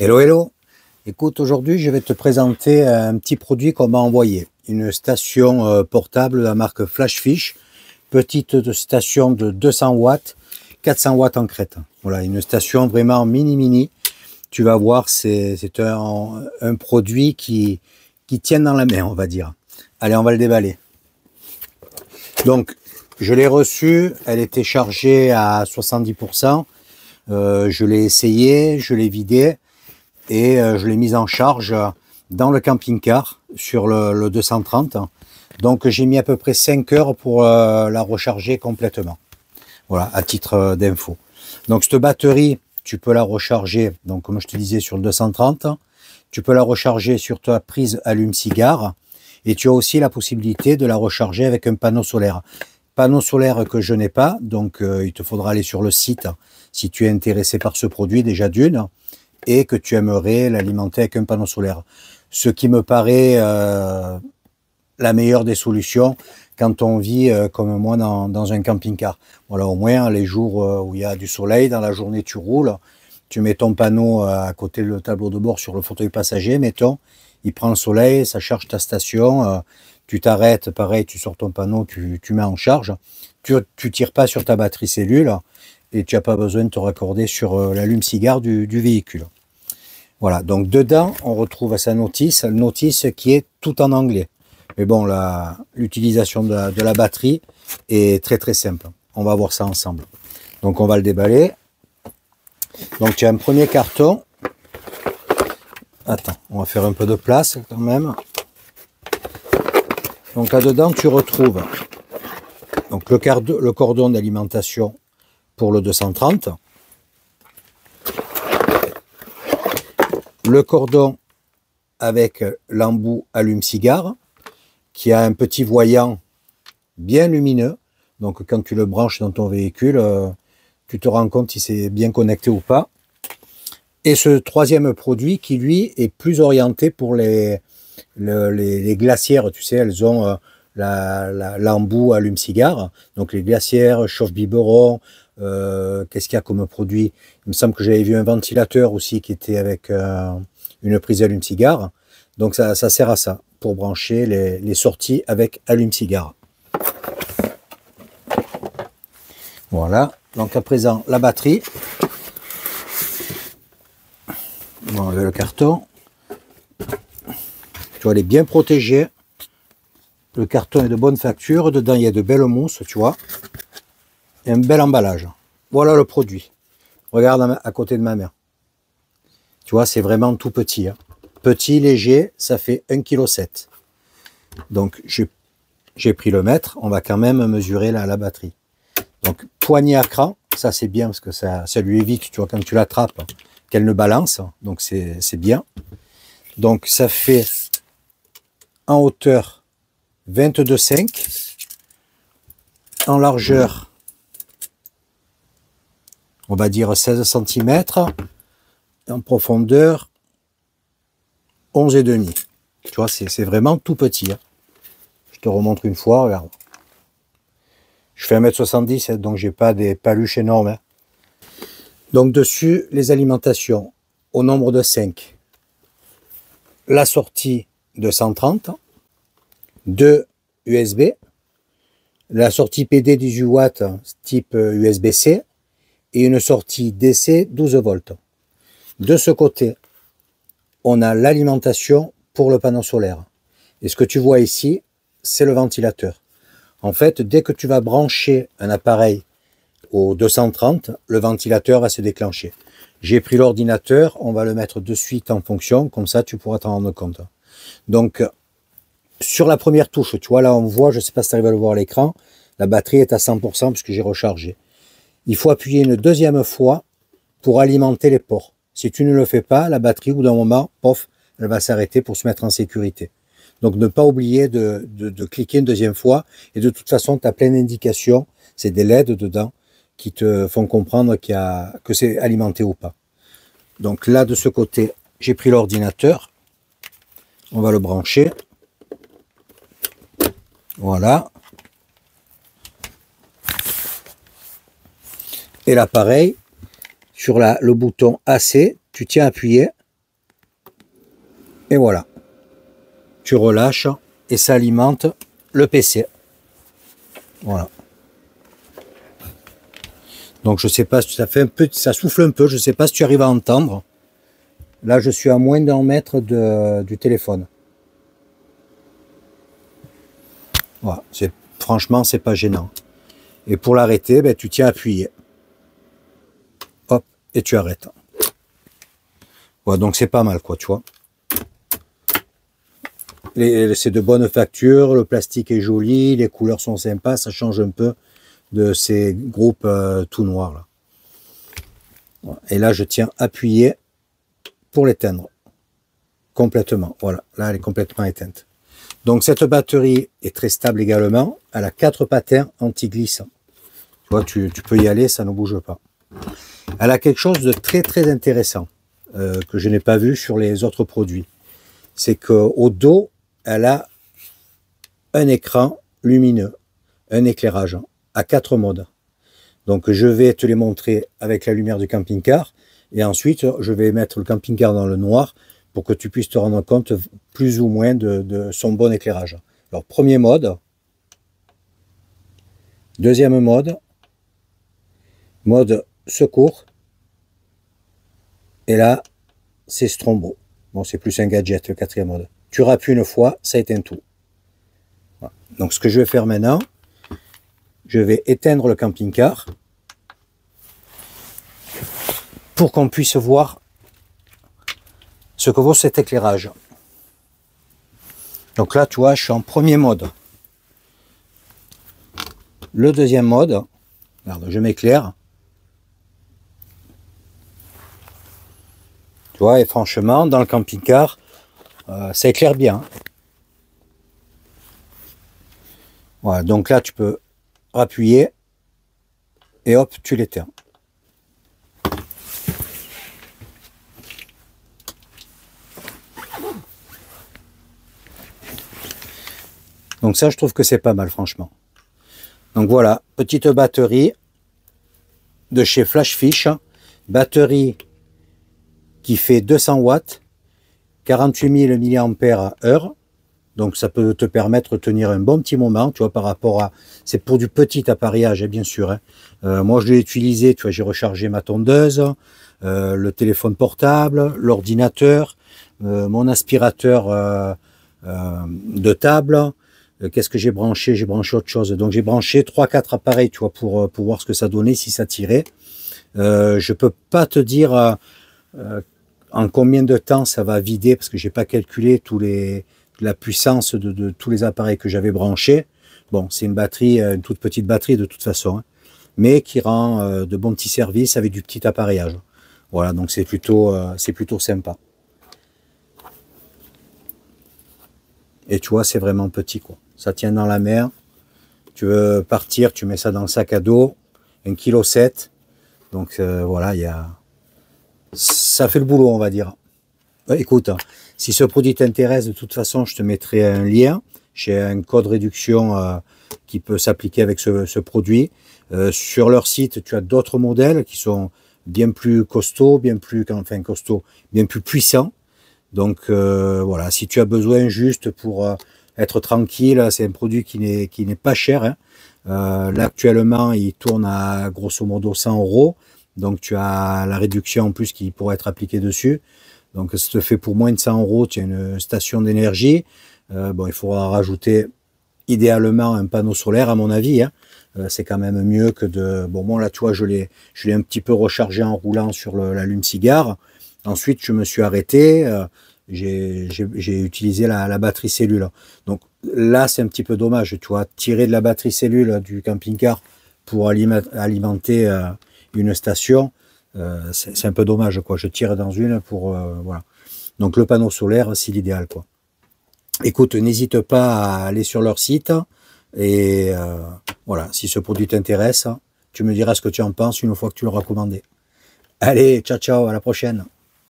Hello, hello. Écoute, aujourd'hui, je vais te présenter un petit produit qu'on m'a envoyé. Une station portable de la marque Flashfish. Petite station de 200 watts, 400 watts en crête. Voilà, une station vraiment mini. Tu vas voir, c'est un produit qui tient dans la main, on va dire. Allez, on va le déballer. Donc, je l'ai reçu, elle était chargée à 70%. Je l'ai essayé, je l'ai vidé. Et je l'ai mise en charge dans le camping-car sur le 230. Donc j'ai mis à peu près 5 heures pour la recharger complètement. Voilà, à titre d'info. Donc cette batterie, tu peux la recharger, donc comme je te disais, sur le 230. Tu peux la recharger sur ta prise allume-cigare. Et tu as aussi la possibilité de la recharger avec un panneau solaire. Panneau solaire que je n'ai pas, donc il te faudra aller sur le site si tu es intéressé par ce produit déjà d'une, et que tu aimerais l'alimenter avec un panneau solaire. Ce qui me paraît la meilleure des solutions quand on vit comme moi dans un camping-car. Voilà, au moins les jours où il y a du soleil, dans la journée tu roules, tu mets ton panneau à côté du tableau de bord sur le fauteuil passager, mettons, il prend le soleil, ça charge ta station, tu t'arrêtes, pareil, tu sors ton panneau, tu mets en charge, tu tires pas sur ta batterie cellule, et tu n'as pas besoin de te raccorder sur l'allume-cigare du véhicule. Voilà, donc dedans, on retrouve sa notice qui est tout en anglais. Mais bon, l'utilisation de la batterie est très simple. On va voir ça ensemble. Donc on va le déballer. Donc tu as un premier carton. Attends, on va faire un peu de place quand même. Donc là-dedans, tu retrouves donc le cordon d'alimentation pour le 230, le cordon avec l'embout allume-cigare qui a un petit voyant bien lumineux, donc quand tu le branches dans ton véhicule, tu te rends compte si c'est bien connecté ou pas. Et ce troisième produit qui lui est plus orienté pour les glacières, tu sais, elles ont l'embout allume-cigare, donc les glacières, chauffe-biberon. Qu'est-ce qu'il y a comme produit? Il me semble que j'avais vu un ventilateur aussi qui était avec une prise allume-cigare. Donc ça sert à ça, pour brancher les sorties avec allume-cigare. Voilà, donc à présent la batterie. On va enlever le carton. Tu vois, elle est bien protégée. Le carton est de bonne facture. Dedans, il y a de belles mousses, tu vois. Et un bel emballage. Voilà le produit. Regarde à côté de ma main. Tu vois, c'est vraiment tout petit. Hein. Petit, léger, ça fait 1,7 kg. Donc, j'ai pris le mètre. On va quand même mesurer la batterie. Donc, poignée à cran. Ça, c'est bien parce que ça lui évite, tu vois, quand tu l'attrapes, qu'elle ne balance. Donc, c'est bien. Donc, ça fait en hauteur 22,5. En largeur, on va dire 16 cm, et en profondeur 11,5. Tu vois, c'est vraiment tout petit. Hein. Je te remontre une fois, regarde. Je fais 1,70 m, donc j'ai pas des paluches énormes. Hein. Donc dessus, les alimentations au nombre de 5. La sortie de 130, 2 USB, la sortie PD 18 watts type USB-C, et une sortie DC 12 volts. De ce côté, on a l'alimentation pour le panneau solaire. Et ce que tu vois ici, c'est le ventilateur. En fait, dès que tu vas brancher un appareil au 230, le ventilateur va se déclencher. J'ai pris l'ordinateur, on va le mettre de suite en fonction, comme ça tu pourras t'en rendre compte. Donc, sur la première touche, tu vois, là on voit, je ne sais pas si tu arrives à le voir à l'écran, la batterie est à 100% puisque j'ai rechargé. Il faut appuyer une deuxième fois pour alimenter les ports. Si tu ne le fais pas, la batterie, au bout d'un moment, pof, elle va s'arrêter pour se mettre en sécurité. Donc, ne pas oublier de cliquer une deuxième fois. Et de toute façon, tu as plein d'indications. C'est des LED dedans qui te font comprendre que c'est alimenté ou pas. Donc là, de ce côté, j'ai pris l'ordinateur. On va le brancher. Voilà. Et là, pareil, sur le bouton AC, tu tiens appuyé Et voilà. Tu relâches et ça alimente le PC. Voilà. Donc je sais pas si ça fait un peu, ça souffle un peu, je sais pas si tu arrives à entendre. Là je suis à moins d'un mètre du téléphone. Voilà, franchement c'est pas gênant. Et pour l'arrêter, ben, tu tiens appuyé. Hop, et tu arrêtes. Voilà, donc c'est pas mal quoi, tu vois. C'est de bonne facture, le plastique est joli, les couleurs sont sympas, ça change un peu de ces groupes tout noirs là. Voilà. Et là je tiens appuyé pour l'éteindre complètement. Voilà, là elle est complètement éteinte. Donc cette batterie est très stable également, elle a 4 patins anti-glissants. Tu vois, tu peux y aller, ça ne bouge pas. Elle a quelque chose de très très intéressant que je n'ai pas vu sur les autres produits. C'est qu'au dos, elle a un écran lumineux, un éclairage à 4 modes. Donc je vais te les montrer avec la lumière du camping-car et ensuite je vais mettre le camping-car dans le noir pour que tu puisses te rendre compte plus ou moins de son bon éclairage. Alors premier mode, deuxième mode, mode secours, et là c'est Strombo. Bon, c'est plus un gadget le quatrième mode. Tu rappuies une fois, ça éteint tout. Voilà. Donc ce que je vais faire maintenant, je vais éteindre le camping-car pour qu'on puisse voir ce que vaut cet éclairage. Donc là, tu vois, je suis en premier mode. Le deuxième mode, regarde, je m'éclaire. Tu vois, et franchement, dans le camping-car, ça éclaire bien. Voilà, donc là, tu peux appuyer et hop, tu l'éteins. Donc ça, je trouve que c'est pas mal, franchement. Donc voilà, petite batterie de chez Flashfish. Batterie qui fait 200 watts, 48 000 mAh. Donc ça peut te permettre de tenir un bon petit moment, tu vois, par rapport à... C'est pour du petit appareillage, bien sûr. Moi, je l'ai utilisé, tu vois, j'ai rechargé ma tondeuse, le téléphone portable, l'ordinateur, mon aspirateur de table. Qu'est-ce que j'ai branché? J'ai branché autre chose. Donc j'ai branché 3-4 appareils, tu vois, pour voir ce que ça donnait, si ça tirait. Je peux pas te dire en combien de temps ça va vider, parce que j'ai pas calculé la puissance de tous les appareils que j'avais branchés. Bon, c'est une batterie, une toute petite batterie de toute façon, hein, mais qui rend de bons petits services avec du petit appareillage. Voilà, donc c'est plutôt sympa. Et tu vois, c'est vraiment petit, quoi. Ça tient dans la mer. Tu veux partir, tu mets ça dans le sac à dos, 1,7 kg. Donc voilà, ça fait le boulot, on va dire. Écoute, si ce produit t'intéresse, de toute façon, je te mettrai un lien. J'ai un code réduction qui peut s'appliquer avec ce produit. Sur leur site, tu as d'autres modèles qui sont bien plus costauds, bien plus puissants. Donc voilà, si tu as besoin juste pour être tranquille, c'est un produit qui n'est pas cher, hein. Là actuellement, il tourne à grosso modo 100 €. Donc tu as la réduction en plus qui pourrait être appliquée dessus. Donc ça te fait pour moins de 100 €, tu as une station d'énergie. Bon, il faudra rajouter idéalement un panneau solaire à mon avis, hein. C'est quand même mieux que de... Bon, moi là, tu vois, je l'ai un petit peu rechargé en roulant sur l'allume-cigare. Ensuite, je me suis arrêté, j'ai utilisé la batterie cellule. Donc là, c'est un petit peu dommage, tu vois, tirer de la batterie cellule du camping-car pour alimenter une station, c'est un peu dommage, quoi. Je tire dans une pour... voilà. Donc le panneau solaire, c'est l'idéal, quoi. Écoute, n'hésite pas à aller sur leur site et voilà, si ce produit t'intéresse, tu me diras ce que tu en penses une fois que tu l'auras commandé. Allez, ciao, ciao, à la prochaine.